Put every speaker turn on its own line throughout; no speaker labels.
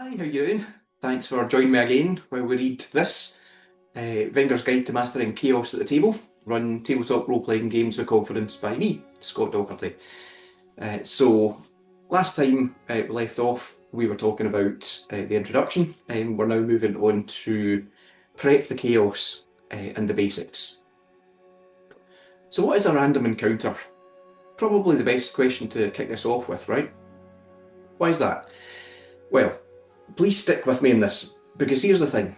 Hi, how you doing? Thanks for joining me again while we read this. Venger's Guide to Mastering Chaos at the Table, run tabletop role-playing games with confidence by me, Scott Docherty. So, last time we left off, we were talking about the introduction, and we're now moving on to prep the chaos and the basics. So what is a random encounter? Probably the best question to kick this off with, right? Why is that? Well, please stick with me in this, because here's the thing.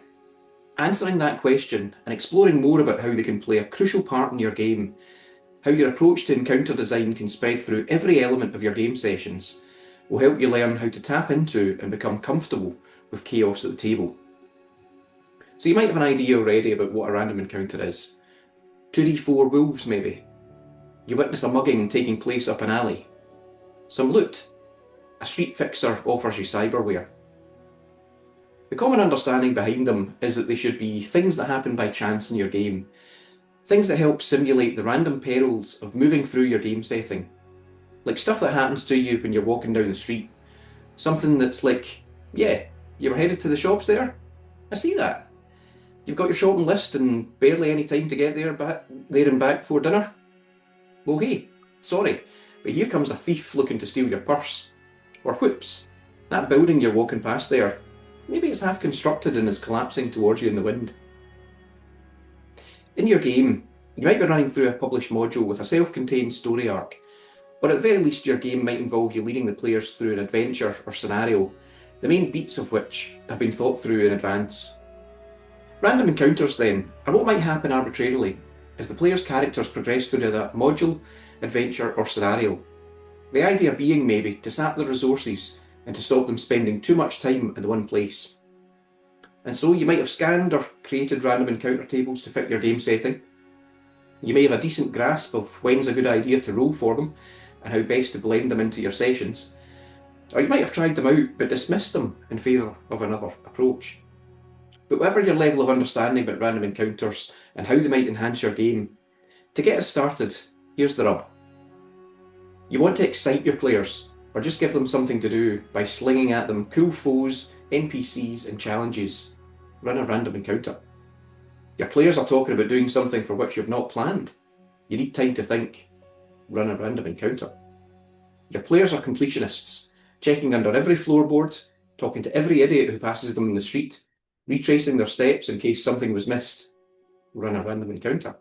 Answering that question and exploring more about how they can play a crucial part in your game, how your approach to encounter design can spread through every element of your game sessions, will help you learn how to tap into and become comfortable with chaos at the table. So you might have an idea already about what a random encounter is. 2d4 wolves, maybe. You witness a mugging taking place up an alley. Some loot. A street fixer offers you cyberware. The common understanding behind them is that they should be things that happen by chance in your game, things that help simulate the random perils of moving through your game setting, like stuff that happens to you when you're walking down the street, something that's like, yeah, you were headed to the shops there? I see that. You've got your shopping list and barely any time to get there and back before dinner? Well, hey, sorry, but here comes a thief looking to steal your purse. Or whoops, that building you're walking past there, maybe it's half constructed and is collapsing towards you in the wind. In your game, you might be running through a published module with a self-contained story arc, or at the very least your game might involve you leading the players through an adventure or scenario, the main beats of which have been thought through in advance. Random encounters, then, are what might happen arbitrarily as the player's characters progress through that module, adventure or scenario. The idea being maybe to sap the resources and to stop them spending too much time in one place. And so you might have scanned or created random encounter tables to fit your game setting. You may have a decent grasp of when's a good idea to roll for them and how best to blend them into your sessions. Or you might have tried them out but dismissed them in favour of another approach. But whatever your level of understanding about random encounters and how they might enhance your game, to get us started, here's the rub. You want to excite your players, or just give them something to do by slinging at them cool foes, NPCs and challenges. Run a random encounter. Your players are talking about doing something for which you've not planned. You need time to think. Run a random encounter. Your players are completionists, checking under every floorboard, talking to every idiot who passes them in the street, retracing their steps in case something was missed. Run a random encounter.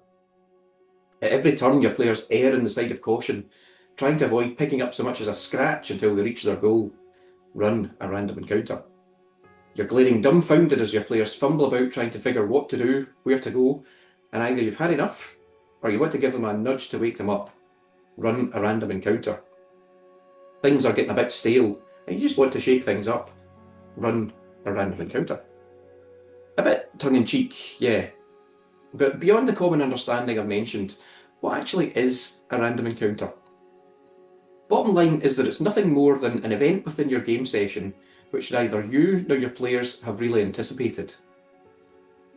At every turn, your players err on the side of caution, trying to avoid picking up so much as a scratch until they reach their goal. Run a random encounter. You're glaring dumbfounded as your players fumble about trying to figure what to do, where to go, and either you've had enough, or you want to give them a nudge to wake them up. Run a random encounter. Things are getting a bit stale, and you just want to shake things up. Run a random encounter. A bit tongue-in-cheek, yeah. But beyond the common understanding I've mentioned, what actually is a random encounter? Bottom line is that it's nothing more than an event within your game session which neither you nor your players have really anticipated.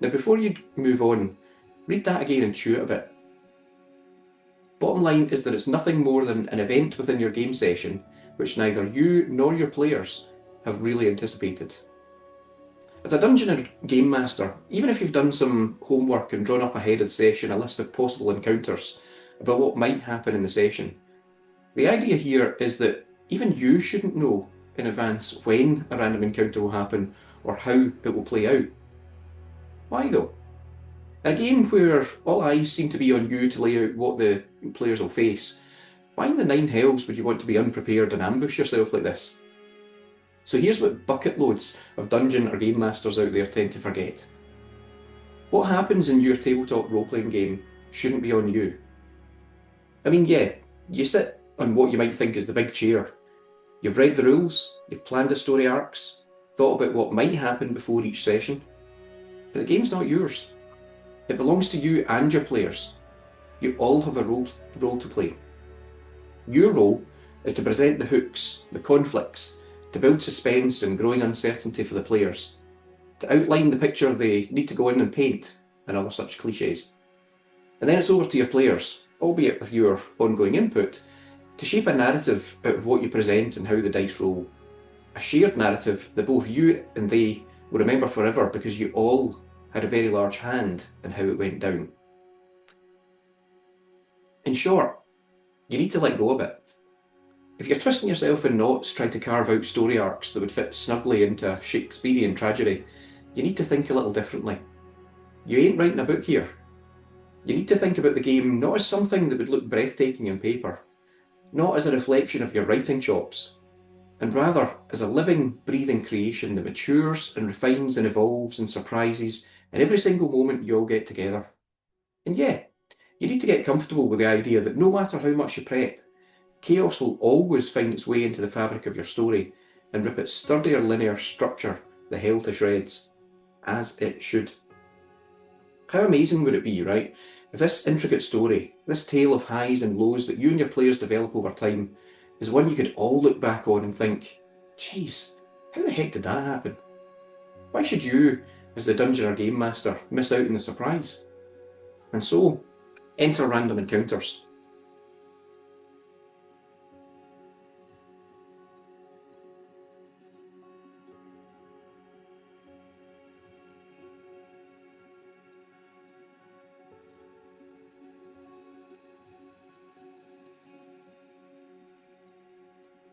Now before you move on, read that again and chew it a bit. Bottom line is that it's nothing more than an event within your game session which neither you nor your players have really anticipated. As a dungeon or game master, even if you've done some homework and drawn up ahead of the session a list of possible encounters about what might happen in the session, the idea here is that even you shouldn't know in advance when a random encounter will happen or how it will play out. Why though? In a game where all eyes seem to be on you to lay out what the players will face, why in the nine hells would you want to be unprepared and ambush yourself like this? So here's what bucket loads of dungeon or game masters out there tend to forget. What happens in your tabletop role-playing game shouldn't be on you. I mean, yeah, you sit on what you might think is the big chair. You've read the rules, you've planned the story arcs, thought about what might happen before each session, but the game's not yours. It belongs to you and your players. You all have a role to play. Your role is to present the hooks, the conflicts, to build suspense and growing uncertainty for the players, to outline the picture they need to go in and paint, and other such cliches. And then it's over to your players, albeit with your ongoing input, to shape a narrative out of what you present and how the dice roll. a shared narrative that both you and they will remember forever because you all had a very large hand in how it went down. In short, you need to let go a bit. If you're twisting yourself in knots trying to carve out story arcs that would fit snugly into a Shakespearean tragedy, you need to think a little differently. You ain't writing a book here. You need to think about the game not as something that would look breathtaking on paper, not as a reflection of your writing chops, and rather as a living, breathing creation that matures and refines and evolves and surprises in every single moment you all get together. And yeah, you need to get comfortable with the idea that no matter how much you prep, chaos will always find its way into the fabric of your story and rip its sturdier linear structure the hell to shreds, as it should. How amazing would it be, right, if this intricate story, this tale of highs and lows that you and your players develop over time, is one you could all look back on and think, geez, how the heck did that happen? Why should you, as the dungeon or game master, miss out on the surprise? And so, enter random encounters.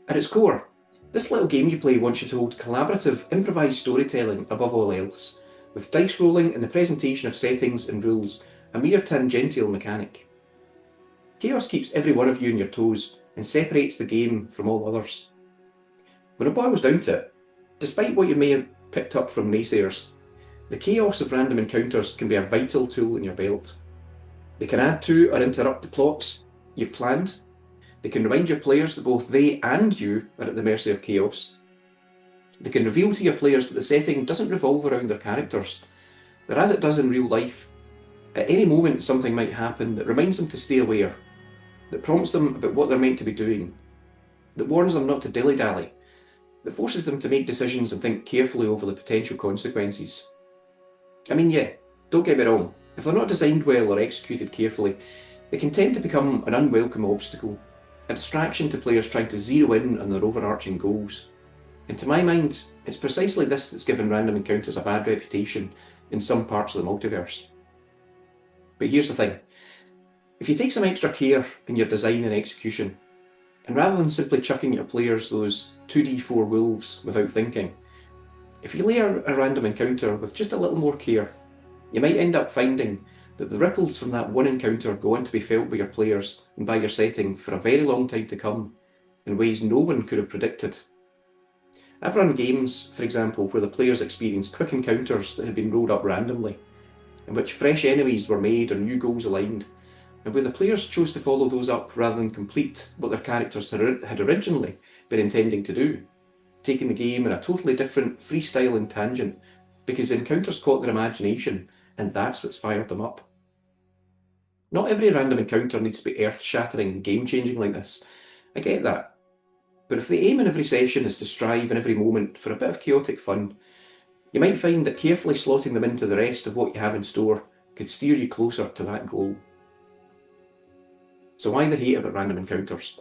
At its core, this little game you play wants you to hold collaborative, improvised storytelling above all else, with dice rolling and the presentation of settings and rules a mere tangential mechanic. Chaos keeps every one of you on your toes and separates the game from all others. When it boils down to it, despite what you may have picked up from naysayers, the chaos of random encounters can be a vital tool in your belt. They can add to or interrupt the plots you've planned. They can remind your players that both they and you are at the mercy of chaos. They can reveal to your players that the setting doesn't revolve around their characters, that as it does in real life, at any moment something might happen that reminds them to stay aware, that prompts them about what they're meant to be doing, that warns them not to dilly-dally, that forces them to make decisions and think carefully over the potential consequences. I mean, yeah, don't get me wrong, if they're not designed well or executed carefully, they can tend to become an unwelcome obstacle, a distraction to players trying to zero in on their overarching goals. And to my mind, it's precisely this that's given random encounters a bad reputation in some parts of the multiverse. But here's the thing. If you take some extra care in your design and execution, and rather than simply chucking your players those 2d4 wolves without thinking, if you layer a random encounter with just a little more care, you might end up finding that the ripples from that one encounter go on to be felt by your players and by your setting for a very long time to come, in ways no one could have predicted. I've run games, for example, where the players experienced quick encounters that had been rolled up randomly, in which fresh enemies were made or new goals aligned, and where the players chose to follow those up rather than complete what their characters had originally been intending to do, taking the game in a totally different freestyling tangent because the encounters caught their imagination, and that's what's fired them up. Not every random encounter needs to be earth-shattering and game-changing like this. I get that. But if the aim in every session is to strive in every moment for a bit of chaotic fun, you might find that carefully slotting them into the rest of what you have in store could steer you closer to that goal. So why the hate about random encounters?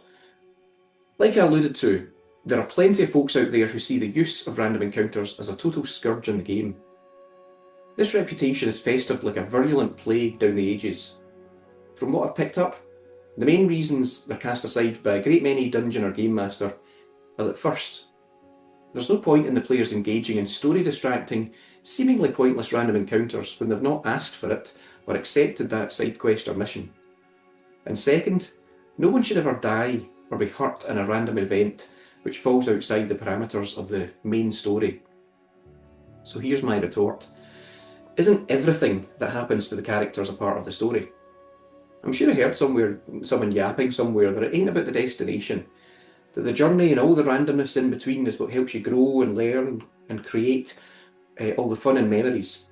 Like I alluded to, there are plenty of folks out there who see the use of random encounters as a total scourge in the game. This reputation has festered like a virulent plague down the ages. From what I've picked up, the main reasons they're cast aside by a great many dungeon or game master are that first, there's no point in the players engaging in story-distracting, seemingly pointless random encounters when they've not asked for it or accepted that side quest or mission. And second, no one should ever die or be hurt in a random event which falls outside the parameters of the main story. So here's my retort. Isn't everything that happens to the characters a part of the story? I'm sure I heard someone yapping somewhere that it ain't about the destination, that the journey and all the randomness in between is what helps you grow and learn and create all the fun and memories.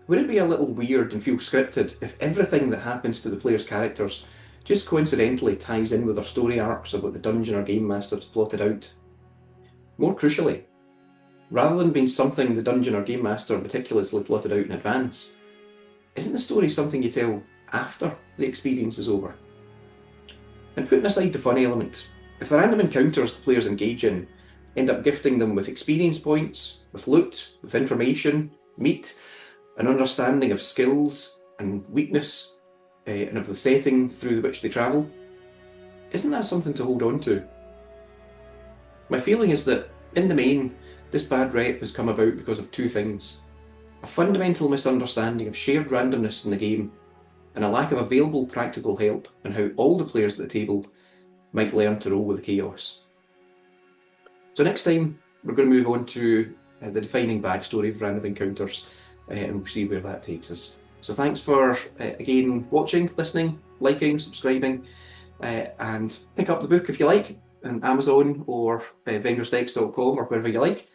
Would it be a little weird and feel scripted if everything that happens to the player's characters just coincidentally ties in with their story arcs of what the dungeon or game master's plotted out? More crucially, rather than being something the dungeon or game master meticulously plotted out in advance, isn't the story something you tell after the experience is over? And putting aside the fun element, if the random encounters the players engage in end up gifting them with experience points, with loot, with information, meat, an understanding of skills and weakness, and of the setting through which they travel. Isn't that something to hold on to? My feeling is that, in the main, this bad rep has come about because of two things: a fundamental misunderstanding of shared randomness in the game, and a lack of available practical help on how all the players at the table might learn to roll with the chaos. So next time, we're going to move on to the defining backstory of random encounters, and we'll see where that takes us. So thanks for, again, watching, listening, liking, subscribing, and pick up the book if you like on Amazon or vengersdecks.com or wherever you like,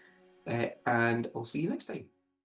and I'll see you next time.